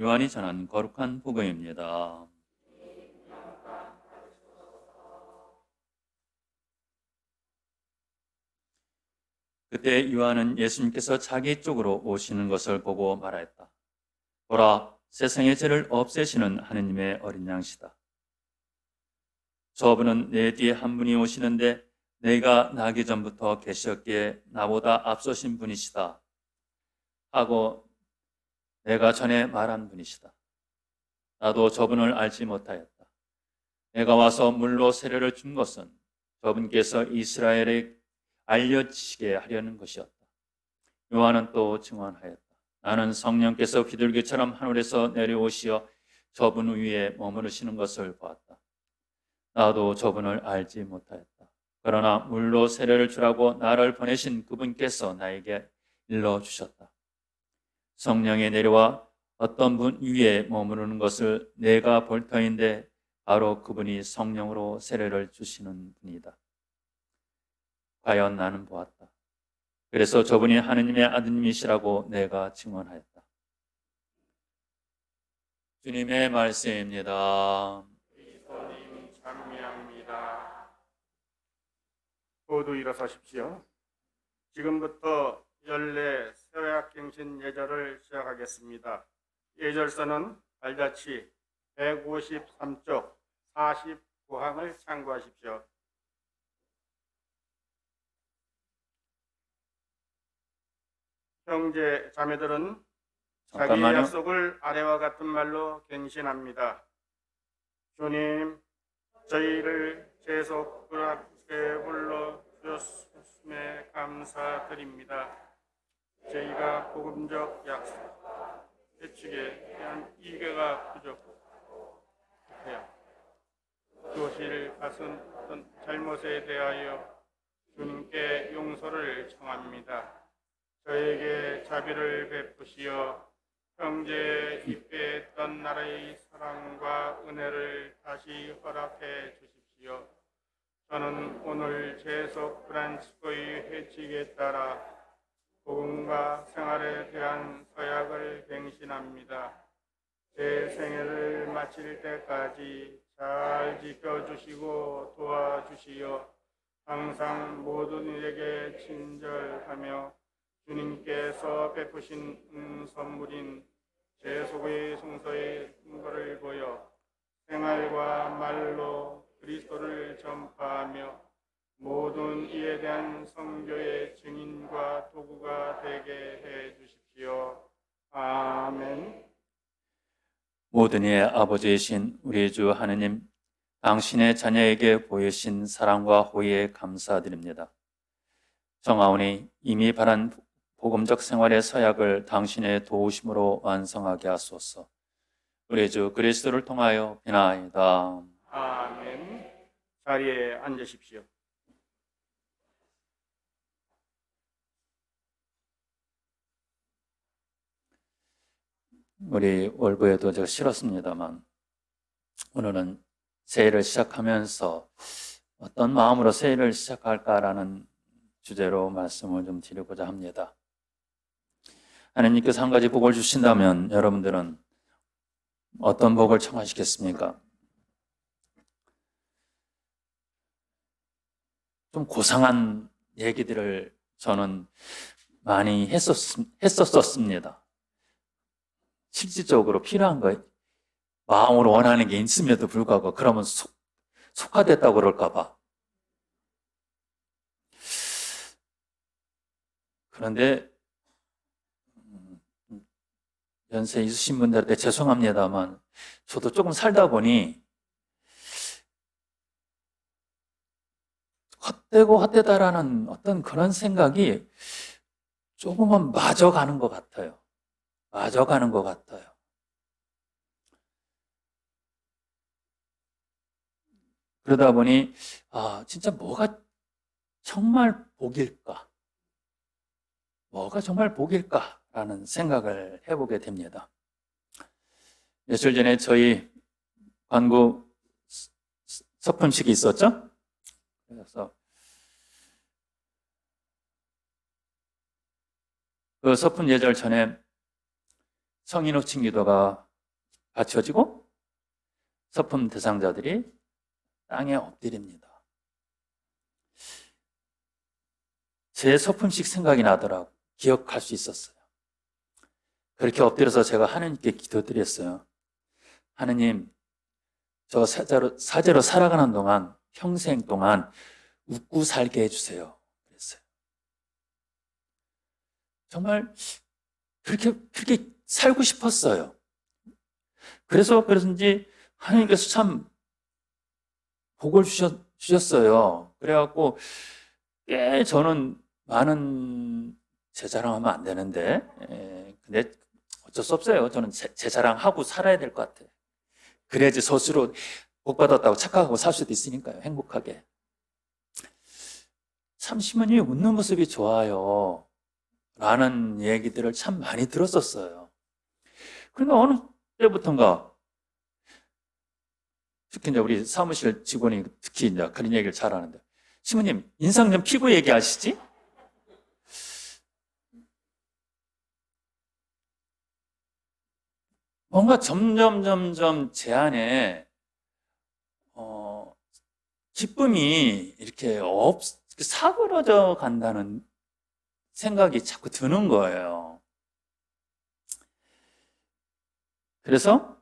요한이 전한 거룩한 복음입니다. 그때 요한은 예수님께서 자기 쪽으로 오시는 것을 보고 말하였다. 보라, 세상의 죄를 없애시는 하느님의 어린 양이시다. 저분은 내 뒤에 한 분이 오시는데 내가 나기 전부터 계셨기에 나보다 앞서신 분이시다 하고 내가 전에 말한 분이시다. 나도 저분을 알지 못하였다. 내가 와서 물로 세례를 준 것은 저분께서 이스라엘에 알려지게 하려는 것이었다. 요한은 또 증언하였다. 나는 성령께서 비둘기처럼 하늘에서 내려오시어 저분 위에 머무르시는 것을 보았다. 나도 저분을 알지 못하였다. 그러나 물로 세례를 주라고 나를 보내신 그분께서 나에게 일러주셨다. 성령이 내려와 어떤 분 위에 머무르는 것을 내가 볼 터인데 바로 그분이 성령으로 세례를 주시는 분이다. 과연 나는 보았다. 그래서 저분이 하느님의 아드님이시라고 내가 증언하였다. 주님의 말씀입니다. 그리스도님 찬미합니다. 모두 일어서십시오. 지금부터 연례 세약갱신 예절을 시작하겠습니다. 예절서는 발자취 153쪽 49항을 참고하십시오. 형제 자매들은 자기의 잠깐만요. 약속을 아래와 같은 말로 갱신합니다. 주님, 저희를 재속하게 불러주셨음에 감사드립니다. 저희가 복음적 약속, 예측에 대한 이해가 부족해요. 교실 가슴 어떤 잘못에 대하여 주님께 용서를 청합니다. 저에게 자비를 베푸시어 형제의 입회했던 나라의 사랑과 은혜를 다시 허락해 주십시오. 저는 오늘 재속 프란치스코의 회칙에 따라 복음과 생활에 대한 서약을 갱신합니다. 제 생애를 마칠 때까지 잘 지켜주시고 도와주시어 항상 모든 이에게 친절하며 주님께서 베푸신 선물인 재속의 성서의 증거를 보여 생활과 말로 그리스도를 전파하며 모든 이에 대한 선교의 증인과 도구가 되게 해 주십시오. 아멘. 모든 이의 아버지이신 우리 주 하느님, 당신의 자녀에게 보이신 사랑과 호의에 감사드립니다. 정하오니 이미 바란 복음적 생활의 서약을 당신의 도우심으로 완성하게 하소서. 우리 주 그리스도를 통하여 비나이다. 아멘. 자리에 앉으십시오. 우리 월부에도 제가 실었습니다만 오늘은 새해를 시작하면서 어떤 마음으로 새해를 시작할까라는 주제로 말씀을 좀 드리고자 합니다. 하나님께서 한 가지 복을 주신다면 여러분들은 어떤 복을 청하시겠습니까? 좀 고상한 얘기들을 저는 많이 했었습니다. 실질적으로 필요한 거, 마음으로 원하는 게 있음에도 불구하고 그러면 속화됐다고 그럴까 봐. 그런데 연세 있으신 분들한테 죄송합니다만 저도 조금 살다 보니 헛되고 헛되다라는 어떤 그런 생각이 조금은 맞아가는 것 같아요. 맞아가는 것 같아요. 그러다 보니 진짜 뭐가 정말 복일까? 뭐가 정말 복일까라는 생각을 해보게 됩니다. 며칠 전에 저희 관구 서품식이 있었죠? 그래서 그 서품 예절 전에 성인 호칭 기도가 받쳐지고 서품 대상자들이 땅에 엎드립니다. 제 서품식 생각이 나더라고. 기억할 수 있었어요. 그렇게 엎드려서 제가 하느님께 기도드렸어요. 하느님, 저 사제로 살아가는 동안, 평생 동안 웃고 살게 해주세요. 그랬어요. 정말 그렇게 살고 싶었어요. 그래서인지 하나님께서 참 복을 주셨어요. 그래갖고 꽤 저는 많은 제 자랑하면 안 되는데, 근데 어쩔 수 없어요. 저는 제 자랑하고 살아야 될 것 같아요. 그래야지 스스로 복 받았다고 착각하고 살 수도 있으니까요. 행복하게. 참 시모님이 웃는 모습이 좋아요. 라는 얘기들을 참 많이 들었었어요. 그러니까 어느 때부턴가 특히 이제 우리 사무실 직원이 특히 이제 그런 얘기를 잘 하는데, 시모님 인상 좀 피고 얘기하시지? 뭔가 점점 제 안에 기쁨이 이렇게 사그러져 간다는 생각이 자꾸 드는 거예요. 그래서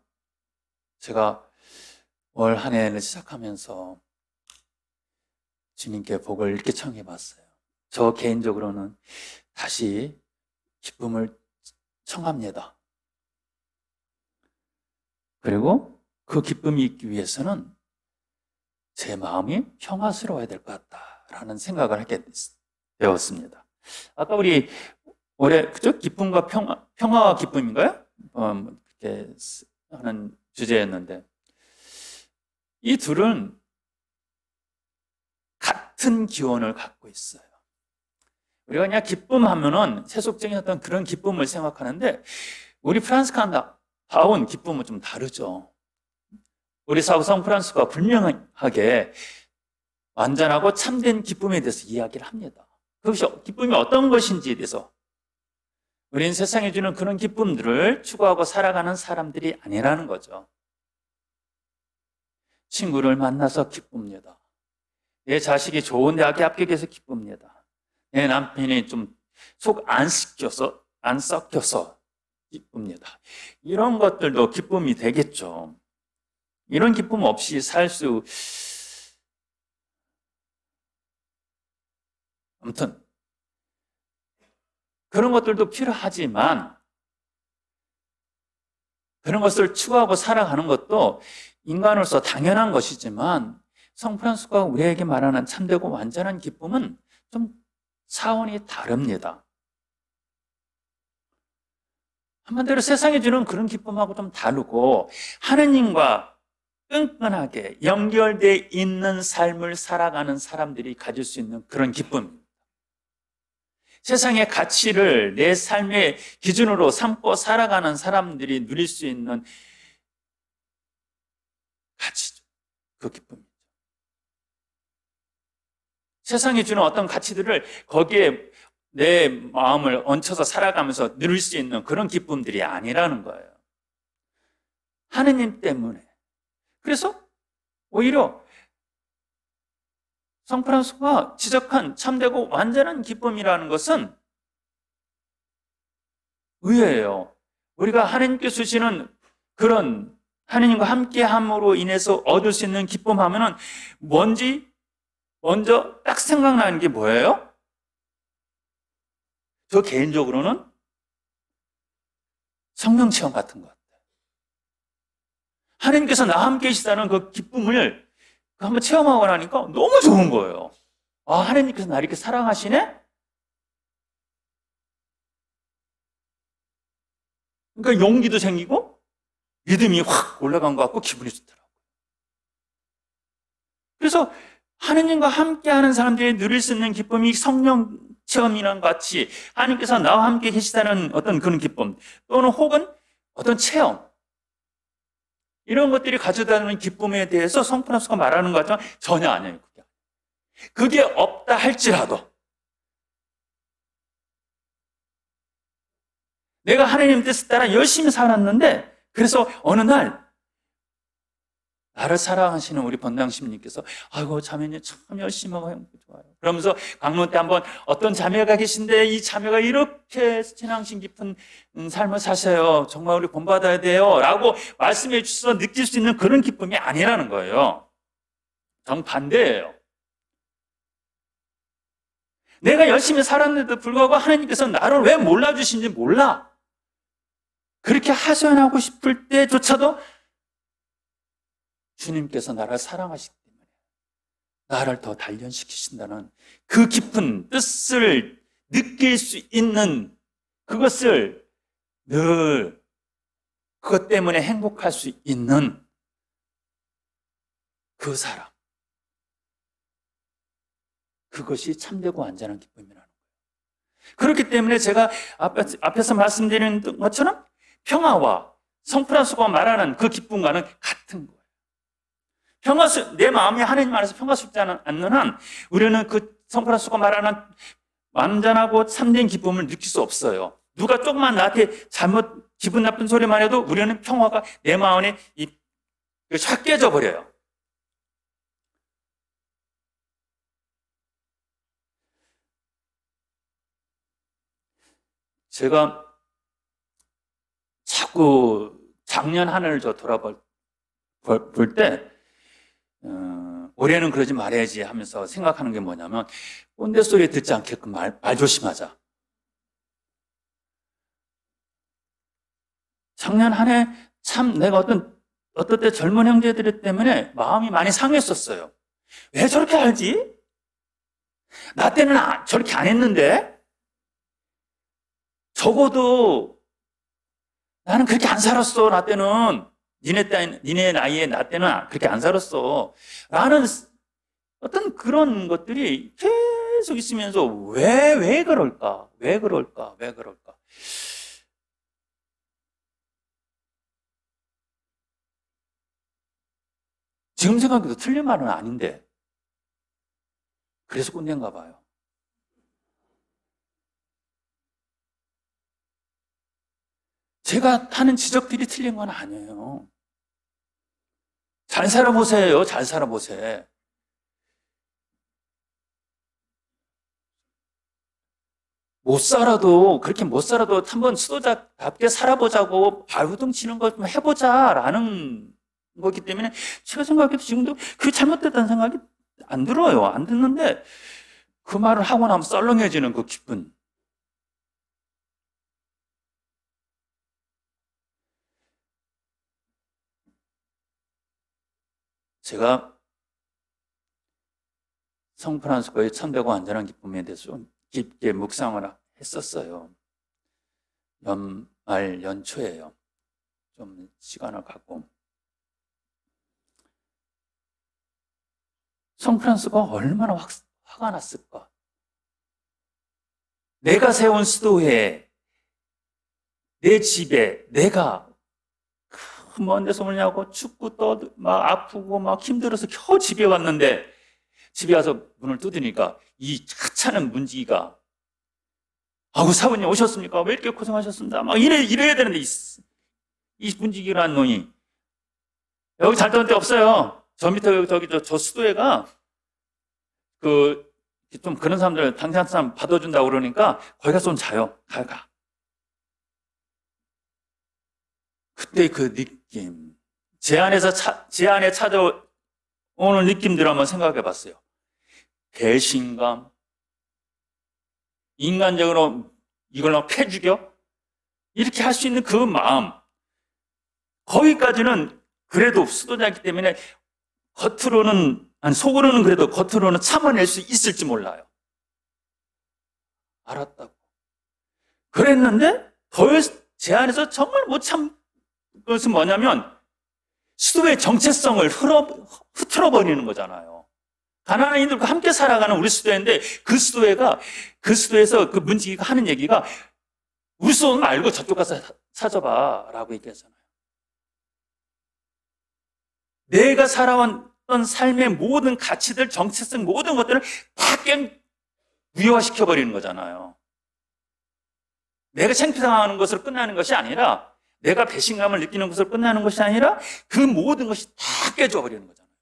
제가 올 한 해를 시작하면서 주님께 복을 이렇게 청해 봤어요. 저 개인적으로는 다시 기쁨을 청합니다. 그리고 그 기쁨이 있기 위해서는 제 마음이 평화스러워야 될 것 같다라는 생각을 하게 되었습니다. 아까 우리 올해 그죠? 기쁨과 평화와 기쁨인가요? 이렇게 하는 주제였는데, 이 둘은 같은 기원을 갖고 있어요. 우리가 그냥 기쁨하면은 세속적인 어떤 그런 기쁨을 생각하는데, 우리 프란스카다운 기쁨은 좀 다르죠. 우리 사후성 프란스가 분명하게 완전하고 참된 기쁨에 대해서 이야기를 합니다. 그것이 기쁨이 어떤 것인지에 대해서. 우리는 세상에 주는 그런 기쁨들을 추구하고 살아가는 사람들이 아니라는 거죠. 친구를 만나서 기쁩니다. 내 자식이 좋은 대학에 합격해서 기쁩니다. 내 남편이 좀 속 안 썩혀서 기쁩니다. 이런 것들도 기쁨이 되겠죠. 이런 기쁨 없이 살 수, 아무튼 그런 것들도 필요하지만, 그런 것을 추구하고 살아가는 것도 인간으로서 당연한 것이지만, 성 프란스코가 우리에게 말하는 참되고 완전한 기쁨은 좀 차원이 다릅니다. 한마디로 세상에 주는 그런 기쁨하고 좀 다르고, 하느님과 끈끈하게 연결되어 있는 삶을 살아가는 사람들이 가질 수 있는 그런 기쁨입니다. 세상의 가치를 내 삶의 기준으로 삼고 살아가는 사람들이 누릴 수 있는 가치죠. 그 기쁨이죠. 세상이 주는 어떤 가치들을 거기에 내 마음을 얹혀서 살아가면서 누릴 수 있는 그런 기쁨들이 아니라는 거예요. 하느님 때문에. 그래서 오히려 성 프란스코가 지적한 참되고 완전한 기쁨이라는 것은 의외예요. 우리가 하나님께 주시는 그런 하나님과 함께함으로 인해서 얻을 수 있는 기쁨 하면은 먼저 딱 생각나는 게 뭐예요? 저 개인적으로는 성령 체험 같은 것 같아요. 하나님께서 나와 함께 계시다는 그 기쁨을 한번 체험하고 나니까 너무 좋은 거예요. 아, 하나님께서 나를 이렇게 사랑하시네? 그러니까 용기도 생기고 믿음이 확 올라간 것 같고 기분이 좋더라고요. 그래서 하나님과 함께하는 사람들이 누릴 수 있는 기쁨이 성령 체험이랑 같이 하나님께서 나와 함께 계시다는 어떤 그런 기쁨, 또는 혹은 어떤 체험, 이런 것들이 가져다주는 기쁨에 대해서 성 프란스코가 말하는 것 같지만 전혀 아니에요. 그게 없다 할지라도 내가 하나님 뜻에 따라 열심히 살았는데 그래서 어느 날 나를 사랑하시는 우리 본당심님께서 아이고 자매님 참 열심히 하고 좋아요. 그러면서 강론 때 한번 어떤 자매가 계신데 이 자매가 이렇게 신앙심 깊은 삶을 사셔요. 정말 우리 본받아야 돼요. 라고 말씀해 주셔서 느낄 수 있는 그런 기쁨이 아니라는 거예요. 정반대예요. 내가 열심히 살았는데도 불구하고 하나님께서 나를 왜 몰라주신지 몰라. 그렇게 하소연하고 싶을 때조차도 주님께서 나를 사랑하시기 때문에 나를 더 단련시키신다는 그 깊은 뜻을 느낄 수 있는 그것을 늘 그것 때문에 행복할 수 있는 그 사람. 그것이 참되고 안전한 기쁨이라는 거예요. 그렇기 때문에 제가 앞에서 말씀드린 것처럼 평화와 성프란스가 말하는 그 기쁨과는 같은 거예요. 내 마음이 하나님 안에서 평화스럽지 않는 한 우리는 그 성프란스가 말하는 완전하고 참된 기쁨을 느낄 수 없어요. 누가 조금만 나한테 잘못 기분 나쁜 소리만 해도 우리는 평화가 내 마음에 확 깨져버려요. 제가 자꾸 작년 한 해를 돌아볼 때 올해는 그러지 말아야지 하면서 생각하는 게 뭐냐면 꼰대 소리 듣지 않게끔 말 조심하자. 작년 한 해 참 내가 어떤 때 젊은 형제들 때문에 마음이 많이 상했었어요. 왜 저렇게 알지? 나 때는 저렇게 안 했는데? 적어도 나는 그렇게 안 살았어. 나 때는 니네 나이에 나 때는 그렇게 안 살았어. 라는 어떤 그런 것들이 계속 있으면서 왜 그럴까? 왜 그럴까? 왜 그럴까? 지금 생각해도 틀린 말은 아닌데 그래서 꼰대인가 봐요. 제가 하는 지적들이 틀린 건 아니에요. 잘 살아보세요. 잘 살아보세요. 그렇게 못 살아도 한번 수도자답게 살아보자고 발부둥 치는 것 좀 해보자라는 거기 때문에 제가 생각해도 지금도 그게 잘못됐다는 생각이 안 들어요. 안 듣는데 그 말을 하고 나면 썰렁해지는 그 기분. 제가 성프란스코의 참되고 안전한 기쁨에 대해서 좀 깊게 묵상을 했었어요. 연말 연초예요. 좀 시간을 갖고. 성프란스가 얼마나 화가 났을까? 내가 세운 수도에, 내 집에, 내가 먼 데서 오냐고 춥고 막 아프고 막 힘들어서 겨우 집에 왔는데 집에 와서 문을 뜯으니까 이 하찮은 문지기가 아우 사부님 오셨습니까? 왜 이렇게 고생하셨습니다. 막 이래야 되는데 이 문지기라는 놈이 여기 잘 떠는 데 없어요. 저 밑에 저 수도회가 좀 그런 사람들 당장 사람 받아준다고 그러니까 거기 가서 좀 자요. 가. 그때 그 느낌, 제 안에 찾아오는 느낌들을 한번 생각해 봤어요. 배신감, 인간적으로 이걸 막 패죽여? 이렇게 할 수 있는 그 마음, 거기까지는 그래도 수도자이기 때문에 속으로는 그래도 겉으로는 참아낼 수 있을지 몰라요. 알았다고. 그랬는데 제 안에서 정말 못 참 그것은 뭐냐면 수도의 정체성을 흐트러버리는 거잖아요. 가난한 이들과 함께 살아가는 우리 수도회인데 그 수도에서 그 문지기가 하는 얘기가 우리 수도 말고 저쪽 가서 찾아봐 라고 얘기하잖아요. 내가 살아왔던 삶의 모든 가치들, 정체성, 모든 것들을 다 무효화시켜버리는 거잖아요. 내가 창피당하는 것으로 끝나는 것이 아니라 내가 배신감을 느끼는 것으로 끝나는 것이 아니라 그 모든 것이 다 깨져버리는 거잖아요.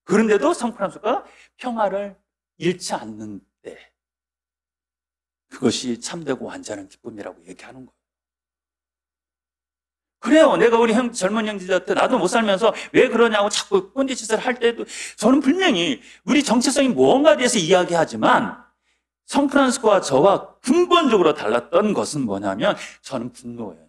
그런데도 성프란스가 평화를 잃지 않는데 그것이 참되고 완전한 기쁨이라고 얘기하는 거예요. 그래요. 내가 우리 젊은 형제들한테 나도 못 살면서 왜 그러냐고 자꾸 꼰대짓을 할 때도 저는 분명히 우리 정체성이 무언가에 대해서 이야기하지만 성프란스코와 저와 근본적으로 달랐던 것은 뭐냐면 저는 분노예요.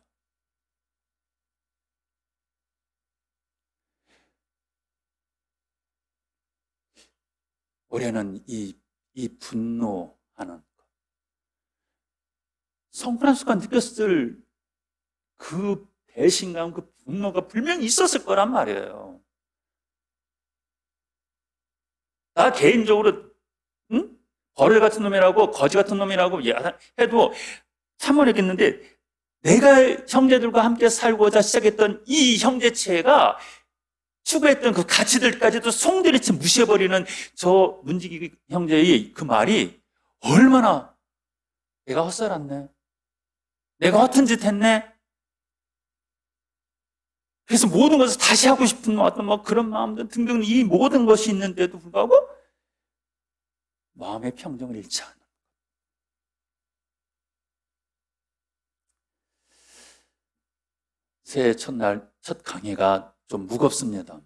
올해는 이 분노하는 것. 성프란스코가 느꼈을 그 배신감, 그 분노가 분명히 있었을 거란 말이에요. 나 개인적으로 버릇 같은 놈이라고 거지 같은 놈이라고 해도 참아내겠는데 내가 형제들과 함께 살고자 시작했던 이 형제체가 추구했던 그 가치들까지도 송두리째 무시해버리는 저 문지기 형제의 그 말이 얼마나 내가 헛살았네, 내가 허튼 짓 했네, 그래서 모든 것을 다시 하고 싶은 어떤 그런 마음들 등등 이 모든 것이 있는데도 불구하고 마음의 평정을 잃지 않는. 새해 첫날 첫 강의가 좀 무겁습니다만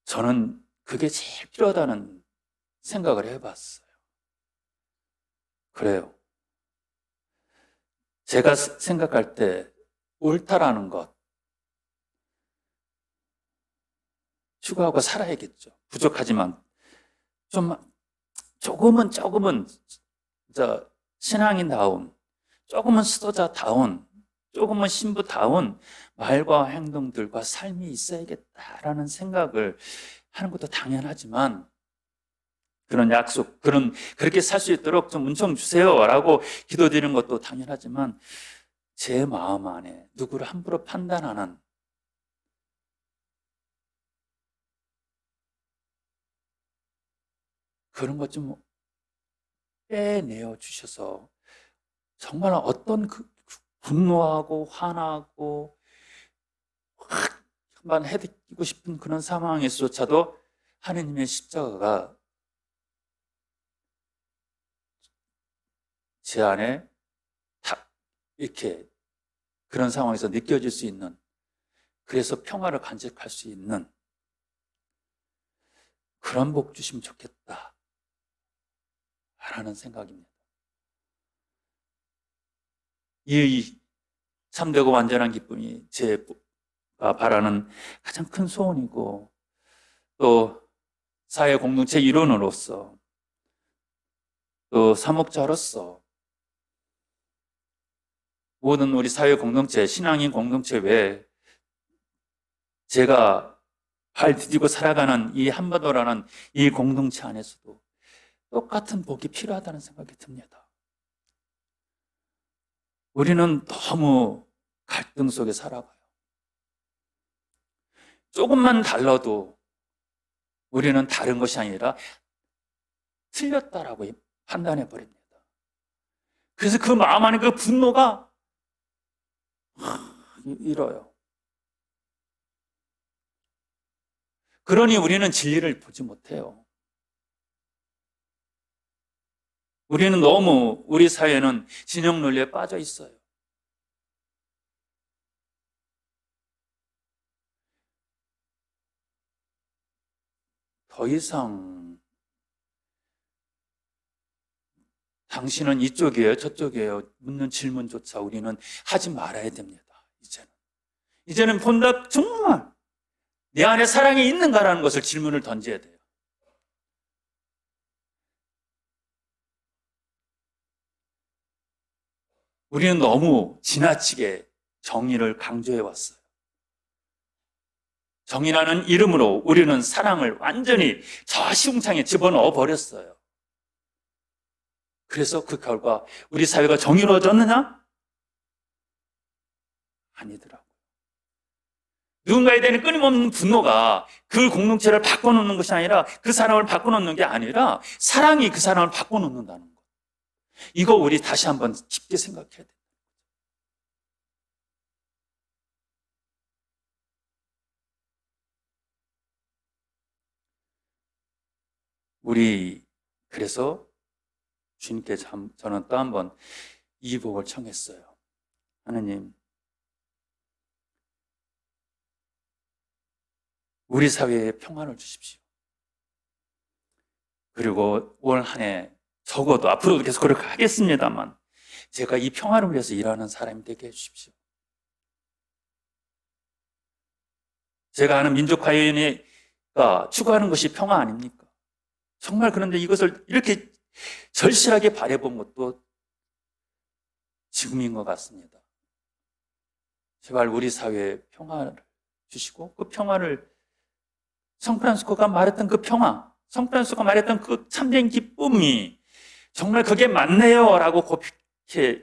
저는 그게 제일 필요하다는 생각을 해봤어요. 그래요. 제가 생각할 때 옳다라는 것 추구하고 살아야겠죠. 부족하지만 조금은 신앙인다운, 조금은 수도자다운, 조금은 신부다운 말과 행동들과 삶이 있어야겠다라는 생각을 하는 것도 당연하지만 그런 약속, 그렇게 살 수 있도록 좀 은총 주세요라고 기도드리는 것도 당연하지만 제 마음 안에 누구를 함부로 판단하는 그런 것 좀 빼내어 주셔서 정말 어떤 분노하고 화나고 한번 해드리고 싶은 그런 상황에서조차도 하느님의 십자가가 제 안에 다 이렇게 그런 상황에서 느껴질 수 있는, 그래서 평화를 간직할 수 있는 그런 복 주시면 좋겠다 라는 생각입니다. 이 참되고 완전한 기쁨이 제가 바라는 가장 큰 소원이고 또 사회 공동체 일원으로서 또 사목자로서 모든 우리 사회 공동체, 신앙인 공동체 외에 제가 발 디디고 살아가는 이 한반도라는 이 공동체 안에서도 똑같은 복이 필요하다는 생각이 듭니다. 우리는 너무 갈등 속에 살아가요. 조금만 달라도 우리는 다른 것이 아니라 틀렸다라고 판단해 버립니다. 그래서 그 마음 안에 그 분노가 일어요. 그러니 우리는 진리를 보지 못해요. 우리는 너무 우리 사회는 진영 논리에 빠져 있어요. 더 이상 당신은 이쪽이에요, 저쪽이에요 묻는 질문조차 우리는 하지 말아야 됩니다. 이제는 본다 정말 내 안에 사랑이 있는가라는 것을 질문을 던져야 돼요. 우리는 너무 지나치게 정의를 강조해 왔어요. 정의라는 이름으로 우리는 사랑을 완전히 저 시궁창에 집어넣어 버렸어요. 그래서 그 결과 우리 사회가 정의로워졌느냐? 아니더라고요. 누군가에 대한 끊임없는 분노가 그 공동체를 바꿔놓는 것이 아니라 그 사람을 바꿔놓는 게 아니라 사랑이 그 사람을 바꿔놓는다는 것. 이거 우리 다시 한번 깊게 생각해야 돼요. 우리 그래서 주님께 저는 또 한번 이 복을 청했어요. 하나님, 우리 사회에 평안을 주십시오. 그리고 올 한 해 적어도 앞으로도 계속 그렇게 하겠습니다만 제가 이 평안을 위해서 일하는 사람이 되게 해주십시오. 제가 아는 민족화위원회가 추구하는 것이 평화 아닙니까? 정말 그런데 이것을 이렇게 절실하게 바라본 것도 지금인 것 같습니다. 제발 우리 사회에 평화를 주시고 그 평화를 성프란시스코가 말했던 그 평화, 성프란시스코가 말했던 그 참된 기쁨이 정말 그게 맞네요 라고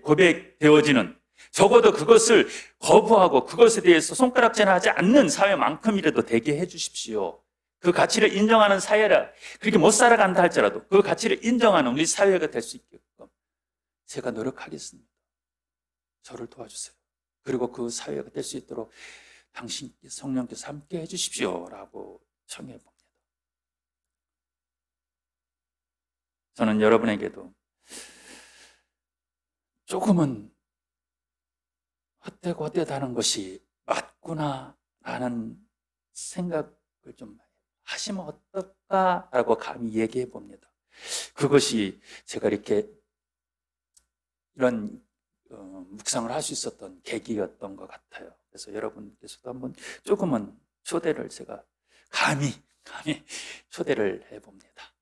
고백되어지는, 적어도 그것을 거부하고 그것에 대해서 손가락질하지 않는 사회만큼이라도 되게 해주십시오. 그 가치를 인정하는 사회라, 그렇게 못 살아간다 할지라도 그 가치를 인정하는 우리 사회가 될 수 있게끔 제가 노력하겠습니다. 저를 도와주세요. 그리고 그 사회가 될 수 있도록 당신께 성령께서 함께 해주십시오 라고 청해봅니다. 저는 여러분에게도 조금은 헛되고 헛되다는 것이 맞구나 라는 생각을 좀 하시면 어떨까라고 감히 얘기해 봅니다. 그것이 제가 이렇게 이런 묵상을 할 수 있었던 계기였던 것 같아요. 그래서 여러분께서도 한번 조금은 초대를 제가 감히 초대를 해봅니다.